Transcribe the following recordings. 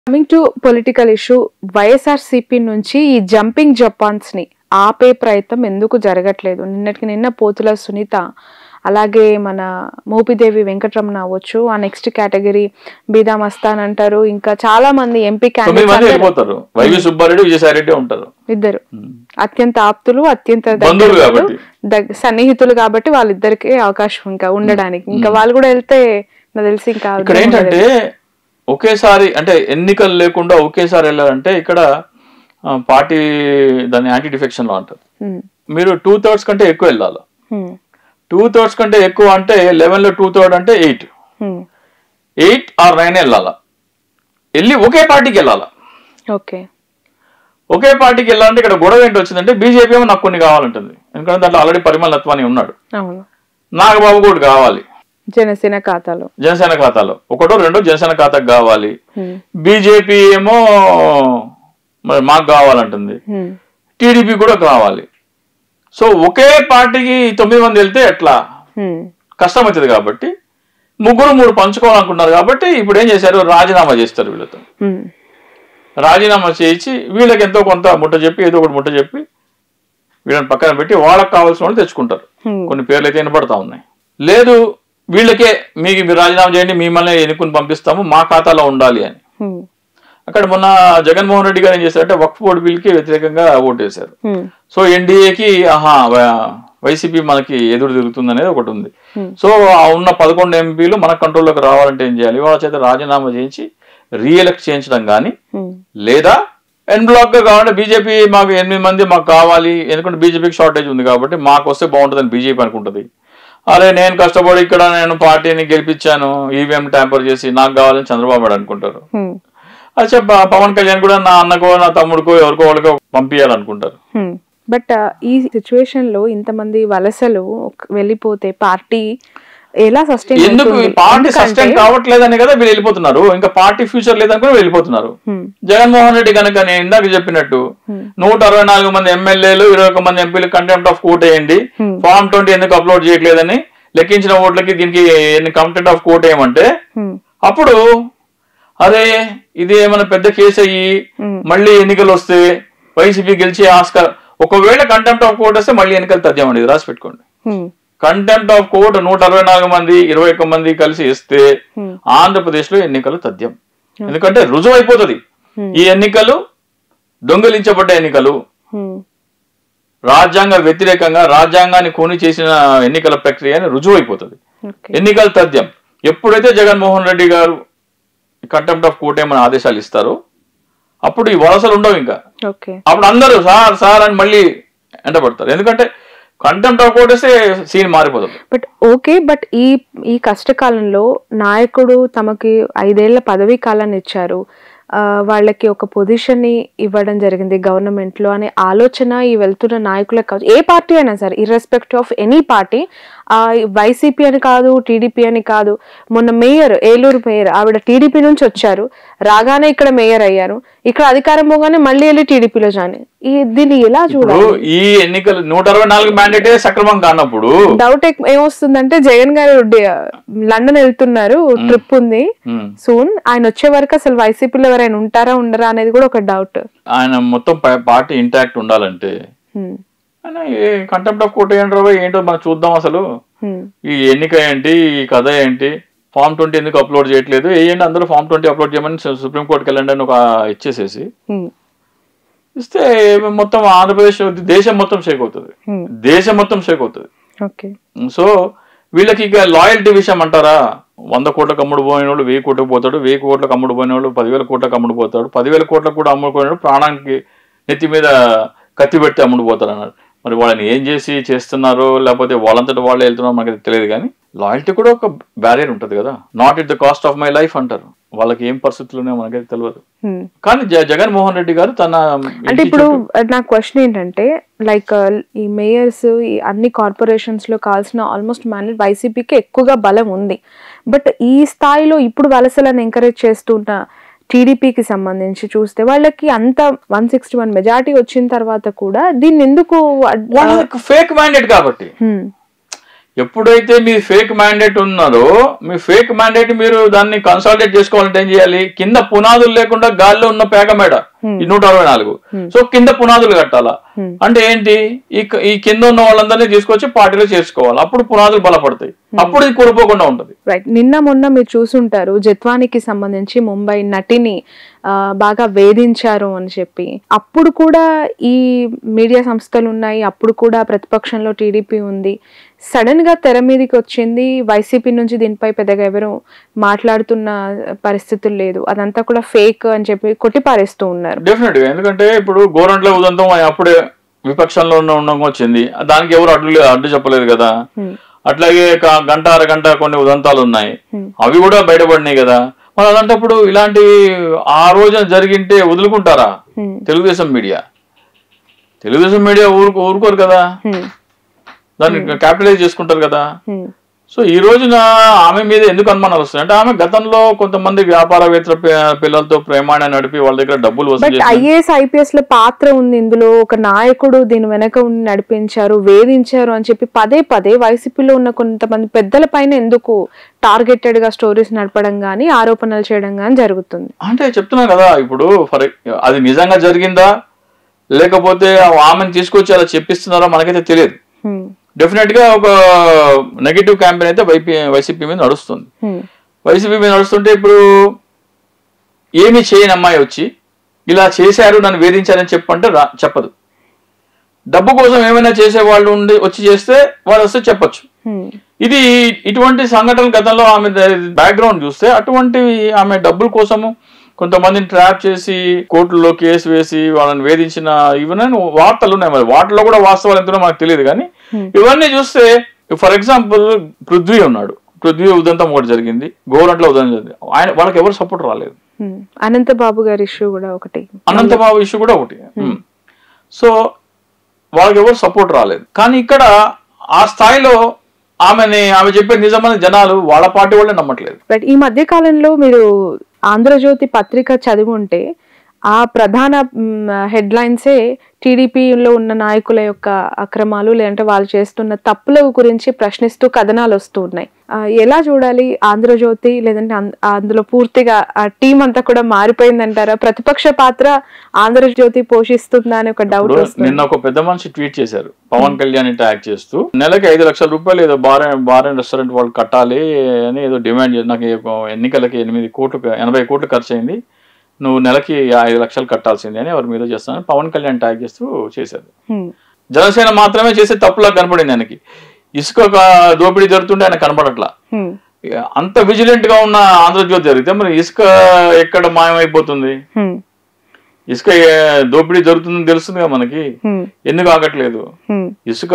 Coming to political issue, YSRCP నుంచి ఈ jumping Japan's ని ఆపే ప్రయత్నం ఎందుకు జరగట్లేదు? నిన్నటికి నిన్న పోతుల సునీత, అలాగే మన మోపిదేవి వెంకటరమణ అవ్వచ్చు, ఆ నెక్స్ట్ కేటగిరీ బీదా మస్తాన్ అంటారు, ఇంకా చాలా మంది ఎంపీ ఇద్దరు అత్యంత ఆప్తులు, అత్యంత సన్నిహితులు కాబట్టి వాళ్ళిద్దరికే అవకాశం ఇంకా ఉండడానికి. ఇంకా వాళ్ళు కూడా వెళ్తే నాకు తెలిసి ఇంకా ఏంటంటే ఒకేసారి అంటే ఎన్నికలు లేకుండా ఒకేసారి వెళ్ళాలంటే ఇక్కడ పార్టీ దాన్ని యాంటీ డిఫెక్షన్ లో అంటారు. మీరు 2/3 కంటే ఎక్కువ వెళ్ళాలి. 2/3 కంటే ఎక్కువ అంటే 11 లో 2/3 అంటే 8 or 9 వెళ్ళాలా. వెళ్ళి ఒకే పార్టీకి వెళ్ళాలా. ఒకే పార్టీకి వెళ్ళాలంటే ఇక్కడ గొడవ ఏంటి వచ్చిందంటే బీజేపీ ఏమో నాకు కొన్ని కావాలంటుంది. ఎందుకంటే దాంట్లో ఆల్రెడీ పరిమళ నత్వాని ఉన్నాడు, నాగబాబు కూడా కావాలి జనసేన ఖాతాలో ఒకటో రెండో జనసేన ఖాతాకు కావాలి. బీజేపీ ఏమో మరి మాకు కావాలంటుంది, టీడీపీ కూడా కావాలి. సో ఒకే పార్టీకి 9 మంది వెళ్తే ఎట్లా కష్టం అవుతుంది. కాబట్టి 3 పంచుకోవాలనుకున్నారు. కాబట్టి ఇప్పుడు ఏం చేశారు, రాజీనామా చేస్తారు. వీళ్ళతో రాజీనామా చేయించి వీళ్ళకి ఎంతో కొంత ముట్ట చెప్పి ఏదో ఒకటి ముట్ట చెప్పి వీళ్ళని పక్కన పెట్టి వాళ్ళకి కావాల్సిన వాళ్ళు తెచ్చుకుంటారు. కొన్ని పేర్లు అయితే వినపడతా ఉన్నాయి. లేదు వీళ్ళకే మీరు రాజీనామా చేయండి, మిమ్మల్ని ఎన్నుకుని పంపిస్తాము, మా ఖాతాలో ఉండాలి అని. అక్కడ మొన్న జగన్మోహన్ రెడ్డి గారు ఏం చేశారంటే వక్ఫ్ బోర్డు బిల్కి వ్యతిరేకంగా ఓటేశారు. సో ఎన్డీఏకి వైసీపీ మనకి ఎదురు తిరుగుతుంది అనేది ఒకటి ఉంది. సో ఉన్న 11 ఎంపీలు మన కంట్రోల్లోకి రావాలంటే ఏం చేయాలి, వాళ్ళ చేత రాజీనామా చేయించి రీఎలెక్ట్ చేయించడం కానీ, లేదా ఎన్ బ్లాక్ గా కావాలంటే బీజేపీ మాకు 8 మంది మాకు కావాలి, ఎందుకంటే బీజేపీకి షార్టేజ్ ఉంది కాబట్టి మాకు వస్తే బాగుంటుందని బీజేపీ అనుకుంటుంది. అరే నేను కష్టపడి ఇక్కడ నేను పార్టీని గెలిపించాను, ఈవీఎం ట్యాంపర్ చేసి నాకు కావాలని చంద్రబాబు నాయుడు అనుకుంటారు. అచ్చా పవన్ కళ్యాణ్ కూడా నా అన్నకో నా తమ్ముడికో ఎవరికో వాళ్ళకో పంపించాలనుకుంటారు. బట్ ఈ సిచ్యువేషన్ లో ఇంతమంది వలసలు వెళ్ళిపోతే పార్టీ ఎలా సస్టైన్ ఎందుకు పార్టీ సస్టైన్ కావట్లేదని కదా వీళ్ళు వెళ్ళిపోతున్నారు. ఇంకా పార్టీ ఫ్యూచర్ లేదని కూడా వెళ్ళిపోతున్నారు. జగన్మోహన్ రెడ్డి కనుక నేను ఇందాక చెప్పినట్టు 164 మంది ఎమ్మెల్యేలు 21 మంది ఎంపీలు కంటెంప్ట్ ఆఫ్ కోర్ట్ వేయండి, ఫామ్ 20 ఎందుకు అప్లోడ్ చేయట్లేదని లెక్కించిన ఓట్లకి దీనికి కంటెంప్ట్ ఆఫ్ కోర్ట్ వేయమంటే అప్పుడు అదే ఇది ఏమైనా పెద్ద కేసు అయ్యి మళ్ళీ ఎన్నికలు వస్తే వైసీపీ గెలిచే ఆస్కారం. ఒకవేళ కంటెంప్ట్ ఆఫ్ కోర్ట్ వస్తే మళ్ళీ ఎన్నికలు తథ్యమండి, రాసి పెట్టుకోండి. కంటెంప్ట్ ఆఫ్ కోర్ట్ 164 మంది 21 మంది కలిసి ఇస్తే ఆంధ్రప్రదేశ్ లో ఎన్నికలు తథ్యం. ఎందుకంటే రుజువు అయిపోతుంది ఈ ఎన్నికలు దొంగిలించబడ్డ ఎన్నికలు, రాజ్యాంగ వ్యతిరేకంగా రాజ్యాంగాన్ని కూని చేసిన ఎన్నికల ప్రక్రియ అని రుజువు అయిపోతుంది. ఎన్నికలు తథ్యం. ఎప్పుడైతే జగన్మోహన్ రెడ్డి గారు కంటెంప్ట్ ఆఫ్ కోర్ట్ ఏమైనా ఆదేశాలు ఇస్తారో అప్పుడు ఈ వలసలు ఉండవు. ఇంకా అప్పుడు అందరూ సార్ సార్ అని మళ్ళీ ఎంటబడతారు. ఎందుకంటే కంటెంప్ట్ ఆఫ్ కోర్ట్ వస్తే సీన్ మారిపోతుంది. బట్ ఓకే, బట్ ఈ కష్టకాలంలో నాయకుడు తమకి 5 ఏళ్ల పదవీ కాలాన్ని ఇచ్చారు, వాళ్ళకి ఒక పొజిషన్ ని ఇవ్వడం జరిగింది గవర్నమెంట్ లో అనే ఆలోచన ఈ వెళ్తున్న నాయకులకు కావచ్చు, ఏ పార్టీ అయినా సరే ఇర్రెస్పెక్ట్ ఆఫ్ ఎనీ పార్టీ, వైసీపీ అని కాదు టీడీపీ అని కాదు. మొన్న మేయర్, ఏలూరు మేయర్ ఆవిడ టీడీపీ నుంచి వచ్చారు, రాగానే ఇక్కడ మేయర్ అయ్యారు, ఇక్కడ అధికారం పోగానే మళ్ళీ వెళ్ళి టీడీపీలో జాయిన్. దీన్ని ఎలా చూడాలి? ఈ ఎన్నికలు 164 మ్యాండేటే సక్రమం కానప్పుడు డౌట్ ఏమొస్తుందంటే జగన్ గారు లండన్ వెళ్తున్నారు, ట్రిప్ ఉంది సూన్, ఆయన వచ్చే వరకు అసలు వైసీపీలో ఎవరైనా ఉంటారా ఉండరా అనేది కూడా ఒక డౌట్. ఆయన మొత్తం పార్టీ ఇంటాక్ట్ ఉండాలంటే కంటెంప్ట్ ఆఫ్ కోర్ట్ ఏంటో మనం చూద్దాం. అసలు ఈ ఎన్నిక ఏంటి, ఈ కథ ఏంటి, ఫామ్ 20 ఎందుకు అప్లోడ్ చేయట్లేదు, ఏంటి అందరూ ఫామ్ 20 అప్లోడ్ చేయమని సుప్రీంకోర్టుకి వెళ్ళండి అని ఒక ఇచ్చేసేసి ఇస్తే మొత్తం ఆంధ్రప్రదేశ్ దేశం మొత్తం షేక్ అవుతుంది, దేశం మొత్తం షేక్ అవుతుంది. సో వీళ్ళకి ఇక లాయల్టీ విషయం అంటారా, 100 కోట్లకు అమ్ముడు పోయిన వాళ్ళు 1000 కోట్లకు పోతాడు, 1000 కోట్లకు అమ్ముడు పోయిన వాళ్ళు 10,000 కోట్లకు అమ్ముడు పోతాడు, 10,000 కోట్లకు కూడా అమ్ముడుపోయినాడు, ప్రాణానికి నెత్తి మీద కత్తి పెట్టి అమ్ముడు పోతారు అన్నారు. మరి వాళ్ళని ఏం చేస్తున్నారో లేకపోతే వాళ్ళంతటి వాళ్ళే వెళ్తున్నారో మనకి తెలియదు. కానీ లాయల్టీ కూడా ఒక బ్యారియర్ ఉంటుంది కదా. Not it the cost of my life అంటారు. వాళ్ళకి ఏం పరిస్థితులు మనకైతే తెలియదు. కానీ జగన్మోహన్ రెడ్డి గారు తన అంటే ఇప్పుడు నా క్వశ్చన్ ఏంటంటే లైక్ ఈ మేయర్స్ ఈ అన్ని కార్పొరేషన్స్ లో కావాల్సిన ఆల్మోస్ట్ మ్యాండేట్ వైసీపీకి ఎక్కువగా బలం ఉంది. బట్ ఈ స్థాయిలో ఇప్పుడు వలసలను ఎంకరేజ్ చేస్తున్న టీడీపీకి సంబంధించి చూస్తే వాళ్ళకి అంత 161 మెజారిటీ వచ్చిన తర్వాత కూడా దీన్ని ఎందుకు ఫేక్ మ్యాండేట్ కాబట్టి ఎప్పుడైతే మీ ఫేక్ మ్యాండేట్ ఉన్నారో మీ ఫేక్ మ్యాండేట్ మీరు దాన్ని కన్సాలిడేట్ చేసుకోవాలంటే ఏం చేయాలి? కింద పునాదులు లేకుండా గాల్లో ఉన్న పేక మేడ ఈ 164 సో కింద పునాదులు కట్టాలా అంటే ఏంటి? ఈ కింద ఉన్న వాళ్ళందరినీ తీసుకొచ్చి పార్టీలో చేర్చుకోవాలి. అప్పుడు పునాదులు బలపడతాయి, అప్పుడు ఇది కూలిపోకుండా ఉంటది. రైట్. నిన్న మొన్న మీరు చూసుంటారు జత్వానికి సంబంధించి ముంబై నటిని బాగా వేధించారు అని చెప్పి. అప్పుడు కూడా ఈ మీడియా సంస్థలు ఉన్నాయి, అప్పుడు కూడా ప్రతిపక్షంలో టీడీపీ ఉంది. సడన్ గా తెర మీదకి వచ్చింది వైసీపీ నుంచి. దీనిపై పెద్దగా ఎవరు మాట్లాడుతున్న పరిస్థితులు లేదు, అదంతా కూడా ఫేక్ అని చెప్పి కొట్టిపారేస్తూ ఉన్నారు. డెఫినెట్ గా, ఎందుకంటే ఇప్పుడు గోరంట్ల ఉదంతం అప్పుడే విపక్షంలో ఉన్న వచ్చింది, దానికి ఎవరు అడ్డు చెప్పలేదు కదా. అట్లాగే గంట అరగంట కొన్ని ఉదంతాలు ఉన్నాయి, అవి కూడా బయటపడినాయి కదా. మరి అలాంటప్పుడు ఇలాంటి ఆ రోజున జరిగింటే వదులుకుంటారా? తెలుగుదేశం మీడియా ఊరుకోరు కదా, దాన్ని క్యాపిటలైజ్ చేసుకుంటారు కదా. సో ఈ రోజున ఆమె మీద ఎందుకు అనుమానాలు వస్తున్నాయి అంటే ఆమె గతంలో కొంతమంది వ్యాపారవేత్తల పిల్లలతో ప్రేమాణ నడిపి వాళ్ళ దగ్గర డబ్బులు వసూలు. ఐఏఎస్ ఐపీఎస్ లో పాత్ర ఉంది ఇందులో. ఒక నాయకుడు దీని వెనక ఉండి నడిపించారు, వేధించారు అని చెప్పి పదే వైసీపీలో ఉన్న కొంతమంది పెద్దల పైన ఎందుకు టార్గెటెడ్ గా స్టోరీస్ నడపడం గానీ ఆరోపణలు చేయడం గానీ జరుగుతుంది? అంటే చెప్తున్నా కదా, ఇప్పుడు అది నిజంగా జరిగిందా లేకపోతే ఆమెను తీసుకొచ్చి అలా చెప్పిస్తున్నారా మనకైతే తెలియదు. డెఫినెట్ గా ఒక నెగటివ్ క్యాంపెయిన్ అయితే వైసీపీ మీద నడుస్తుంది. వైసీపీ మీద నడుస్తుంటే ఇప్పుడు ఏమి చేయని అమ్మాయి వచ్చి ఇలా చేశారు నన్ను వేధించారని చెప్పంటే చెప్పదు. డబ్బు కోసం ఏమైనా చేసే వాళ్ళు వచ్చి చేస్తే వాళ్ళు వస్తే చెప్పచ్చు. ఇది ఇటువంటి సంఘటనలు గతంలో ఆమె బ్యాక్గ్రౌండ్ చూస్తే అటువంటి ఆమె డబ్బుల కోసము కొంతమందిని ట్రాప్ చేసి కోర్టులో కేసు వేసి వాళ్ళని వేధించిన ఇవన్నీ వార్తలు ఉన్నాయి. మరి వాటిలో కూడా వాస్తవాలు ఎంతో మనకు తెలియదు. కానీ ఇవన్నీ చూస్తే ఫర్ ఎగ్జాంపుల్ పృథ్వీ ఉదంతం ఒకటి జరిగింది, గోరంట్ల ఉదంతం జరిగింది. వాళ్ళకి ఎవరు సపోర్ట్ రాలేదు. అనంతబాబు గారి ఇష్యూ కూడా ఒకటి. సో వాళ్ళకి ఎవరు సపోర్ట్ రాలేదు. కానీ ఇక్కడ ఆ స్థాయిలో ఆమె చెప్పే నిజమైన జనాలు వాళ్ళ పార్టీ వాళ్ళే నమ్మట్లేదు. ఈ మధ్య కాలంలో మీరు ఆంధ్రజ్యోతి పత్రిక చదివి ఉంటే ఆ ప్రధాన హెడ్లైన్సే టీడీపీలో ఉన్న నాయకుల యొక్క అక్రమాలు లేదంటే వాళ్ళు చేస్తున్న తప్పుల గురించి ప్రశ్నిస్తూ కథనాలు వస్తూ ఉన్నాయి. ఎలా చూడాలి ఆంధ్రజ్యోతి? లేదంటే అందులో పూర్తిగా ఆ టీం అంతా కూడా మారిపోయిందంటారా? ప్రతిపక్ష పాత్ర ఆంధ్రజ్యోతి పోషిస్తుందా అని ఒక డౌట్ వస్తుంది. నిన్న ఒక పెద్ద మనిషి ట్వీట్ చేశారు, పవన్ కళ్యాణ్ ట్యాగ్ చేస్తూ నెలకి 5 లక్షల రూపాయలు ఏదో బార్ అండ్ రెస్టారెంట్ వాళ్ళు కట్టాలి అని ఏదో డిమాండ్ చేసి, నాకు ఎన్నికలకి 80 కోట్లు ఖర్చు అయింది, నువ్వు నెలకి 5 లక్షలు కట్టాల్సిందే అని ఎవరి మీద చేస్తానని పవన్ కళ్యాణ్ ట్యాగ్ చేస్తూ చేశారు. జనసేన మాత్రమే చేసే తప్పులా కనపడింది ఆయనకి. ఇసుక దోపిడీ జరుగుతుంటే ఆయన కనపడట్లా. అంత విజిలెంట్ గా ఉన్న ఆంధ్రజ్యోతి జరిగితే మరి ఇసుక ఎక్కడ మాయమైపోతుంది? ఇసుక దోపిడీ జరుగుతుందని తెలుస్తుంది కదా మనకి, ఎందుకు ఆగట్లేదు? ఇసుక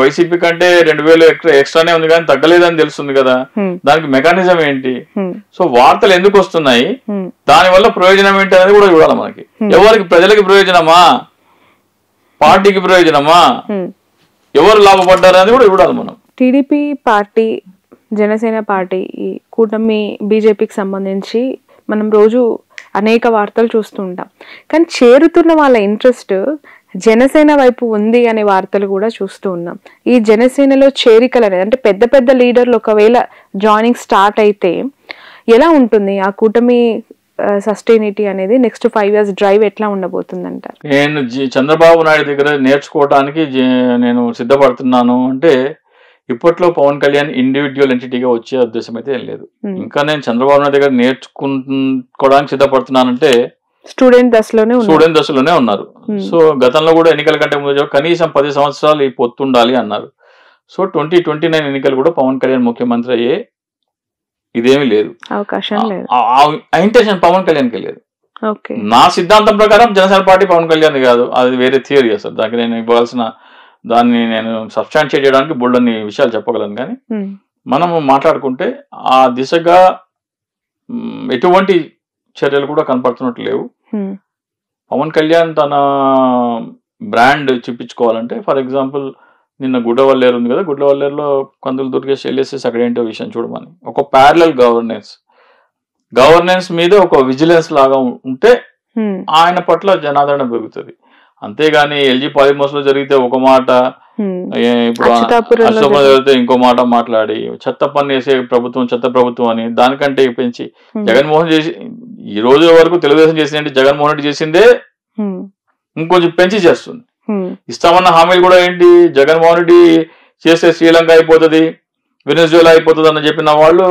వైసీపీ కంటే 2000 ఎక్స్ట్రానే ఉంది కానీ తగ్గలేదని తెలుస్తుంది కదా, దానికి మెకానిజం ఏంటి? సో వార్తలు ఎందుకు వస్తున్నాయి, దాని వల్ల ప్రయోజనం ఏంటి అనేది కూడా చూడాలి మనకి. ఎవరికి, ప్రజలకి ప్రయోజనమా, పార్టీకి ప్రయోజనమా, ఎవరు లాభపడ్డారు అనేది కూడా చూడాలి మనం. టీడీపీ పార్టీ, జనసేన పార్టీ, ఈ కూటమి బీజేపీకి సంబంధించి మనం రోజు అనేక వార్తలు చూస్తూ ఉంటాం. కానీ చేరుతున్న వాళ్ళ ఇంట్రెస్ట్ జనసేన వైపు ఉంది అనే వార్తలు కూడా చూస్తూ ఉన్నాం. ఈ జనసేనలో చేరికలు అనేది అంటే పెద్ద లీడర్లు ఒకవేళ జాయినింగ్ స్టార్ట్ అయితే ఎలా ఉంటుంది? ఆ కూటమి సస్టైనిటీ అనేది నెక్స్ట్ 5 years డ్రైవ్ ఎట్లా ఉండబోతుంది అంటారు? నేను చంద్రబాబు నాయుడు దగ్గర నేర్చుకోవడానికి నేను సిద్ధపడుతున్నాను అంటే ఇప్పట్లో పవన్ కళ్యాణ్ ఇండివిజువల్ ఎంటిటీగా వచ్చే ఉద్దేశం అయితే ఏం లేదు. ఇంకా నేను చంద్రబాబు నాయుడు దగ్గర నేర్చుకోవడానికి సిద్ధపడుతున్నానంటే స్టూడెంట్ దశలోనే ఉన్నారు. సో గతంలో కూడా ఎన్నికల కంటే ముందు కనీసం 10 సంవత్సరాలు ఈ పొత్తుండాలి అన్నారు. సో 2029 ఎన్నికలు కూడా పవన్ కళ్యాణ్ ముఖ్యమంత్రి అయ్యే ఇదేమీ లేదు, అవకాశం లేదు. ఆ ఇంటెన్షన్ పవన్ కళ్యాణ్కి లేదు. నా సిద్ధాంతం ప్రకారం జనసేన పార్టీ పవన్ కళ్యాణ్ కాదు, అది వేరే థియరీ అసలు. దానికి నేను ఇవ్వాల్సిన దాన్ని నేను సబ్స్టాన్షియేట్ చేయడానికి బోల్డన్ని విషయాలు చెప్పగలను. కానీ మనము మాట్లాడుకుంటే ఆ దిశగా ఎటువంటి చర్యలు కూడా కనపడుతున్నట్టు లేవు. పవన్ కళ్యాణ్ తన బ్రాండ్ చూపించుకోవాలంటే ఫర్ ఎగ్జాంపుల్ నిన్న గుడ్డవల్లేరు ఉంది కదా, గుడ్డవల్లేరులో కందులు దుర్గేష్ వెళ్ళేసేసి అక్కడ ఏంటో విషయం చూడమని ఒక ప్యారలల్ గవర్నెన్స్ మీద ఒక విజిలెన్స్ లాగా ఉంటే ఆయన పట్ల జనాదరణ పెరుగుతుంది. అంతేగాని ఎల్జీ పాలిమర్స్ లో జరిగితే ఒక మాట, ఇప్పుడు అచ్యుతాపురంలో అశోకం జరిగితే ఇంకో మాట మాట్లాడి చెత్త పన్ను వేసే ప్రభుత్వం చెత్త ప్రభుత్వం అని దానికంటే పెంచి జగన్మోహన్ చేసి ఈ రోజు వరకు తెలుగుదేశం చేసిందంటే జగన్మోహన్ రెడ్డి చేసిందే ఇంకొంచెం పెంచి చేస్తుంది. ఇస్తామన్న హామీలు కూడా ఏంటి, జగన్మోహన్ రెడ్డి చేస్తే శ్రీలంక అయిపోతుంది, వెనెజువేలా అయిపోతుంది అని చెప్పిన వాళ్ళు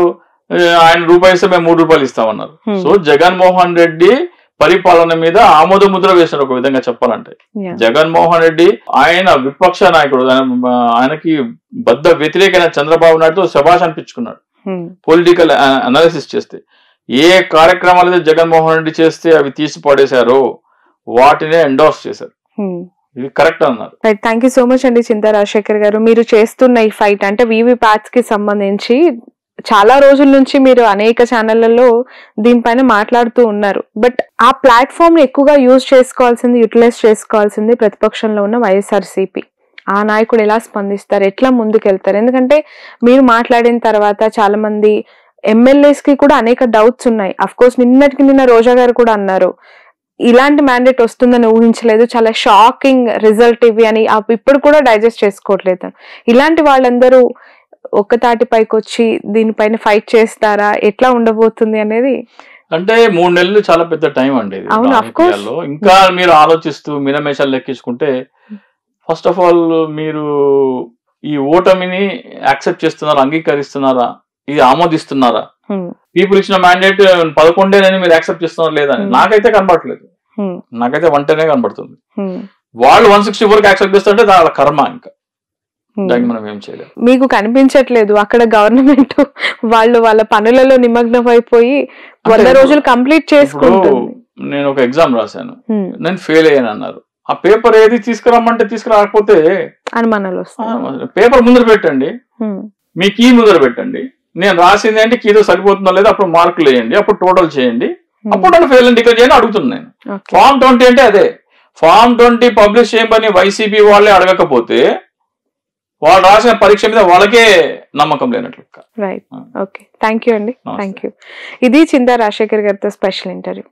ఆయన రూపాయి ఇస్తే మేము 3 రూపాయలు ఇస్తామన్నారు. సో జగన్మోహన్ రెడ్డి పరిపాలన మీద ఆమోద ముద్ర వేసినారు ఒక విధంగా చెప్పాలంటే. జగన్మోహన్ రెడ్డి ఆయన విపక్ష నాయకుడు, ఆయనకి బద్ద వ్యతిరేకమైన చంద్రబాబు నాయుడుతో శభాష్ అనిపించుకున్నాడు. పొలిటికల్ అనాలిసిస్ చేస్తే ఏ కార్యక్రమాలు అయితే జగన్మోహన్ రెడ్డి చేస్తే అవి తీసి పడేశారో వాటినే ఎండోర్స్ చేశారు. ఇది కరెక్ట్ అన్నారు. Right, thank you so much అండి చింతా రాజశేఖర్ గారు. మీరు చేస్తున్న ఈ ఫైట్ అంటే వీవీ ప్యాట్స్ కి సంబంధించి చాలా రోజుల నుంచి మీరు అనేక ఛానళ్లలో దీనిపైన మాట్లాడుతూ ఉన్నారు. బట్ ఆ ప్లాట్ఫామ్ ని ఎక్కువగా యూటిలైజ్ చేసుకోవాల్సింది ప్రతిపక్షంలో ఉన్న వైఎస్ఆర్సీపీ. ఆ నాయకుడు ఎలా స్పందిస్తారు, ఎట్లా ముందుకెళ్తారు? ఎందుకంటే మీరు మాట్లాడిన తర్వాత చాలా మంది ఎమ్మెల్యేస్ కి కూడా అనేక డౌట్స్ ఉన్నాయి. అఫ్ కోర్స్ నిన్న రోజా గారు కూడా అన్నారు ఇలాంటి మ్యాండేట్ వస్తుందని ఊహించలేదు, చాలా షాకింగ్ రిజల్ట్ ఇవి అని ఇప్పుడు కూడా డైజెస్ట్ చేసుకోవట్లేదు. ఇలాంటి వాళ్ళందరూ ఒక్క తాటిపైకి వచ్చి దీనిపైన ఫైట్ చేస్తారా, ఎట్లా ఉండబోతుంది అనేది? అంటే 3 నెలలు చాలా పెద్ద టైం అండి. అవును, ఆఫ్ కోర్స్. ఇంకా మీరు ఆలోచిస్తూ మినమేషాలు లెక్కించుకుంటే ఫస్ట్ ఆఫ్ ఆల్ మీరు ఈ ఓటమిని యాక్సెప్ట్ చేస్తున్నారా, అంగీకరిస్తున్నారా, ఇది ఆమోదిస్తున్నారా? పీపుల్ ఇచ్చిన మ్యాండేట్ 11 మీరు యాక్సెప్ట్ చేస్తున్నారా లేదా అని నాకైతే కనబడట్లేదు. నాకైతే 110 కనబడుతుంది. వాళ్ళు 164 యాక్సెప్ట్ చేస్తుంటే దాని కర్మ, ఇంకా దానికి మనం ఏం చేయలేదు. మీకు కనిపించట్లేదు అక్కడ గవర్నమెంట్ వాళ్ళ పనులలో నిమగ్నం అయిపోయి 100 రోజులు కంప్లీట్ చేసుకుంటుంది. నేను ఒక ఎగ్జామ్ రాశాను, నేను ఫెయిల్ అయ్యాను అన్నారు. ఆ పేపర్ ఏది తీసుకురమ్మంటే తీసుకురాకపోతే అనుమానాలు వస్తాయి. పేపర్ ముందర పెట్టండి, మీ కీ ముందర పెట్టండి, నేను రాసింది అంటే కీతో సరిపోతుందో లేదో అప్పుడు మార్కులు వేయండి, అప్పుడు టోటల్ చేయండి, అప్పుడు నన్ను ఫెయిల్ అని డిక్లేర్ చేయండి అడుగుతున్నాను నేను. ఫామ్ 20 అంటే అదే. ఫామ్ 20 పబ్లిష్ చేయమని వైసీపీ వాళ్ళే అడగకపోతే వాళ్ళు రాసిన పరీక్ష మీద వాళ్ళకే నమ్మకం లేనట్లు. రైట్, ఓకే, థ్యాంక్ యూ అండి, థ్యాంక్ యూ. ఇది చింతా రాజశేఖర్ గారితో స్పెషల్ ఇంటర్వ్యూ.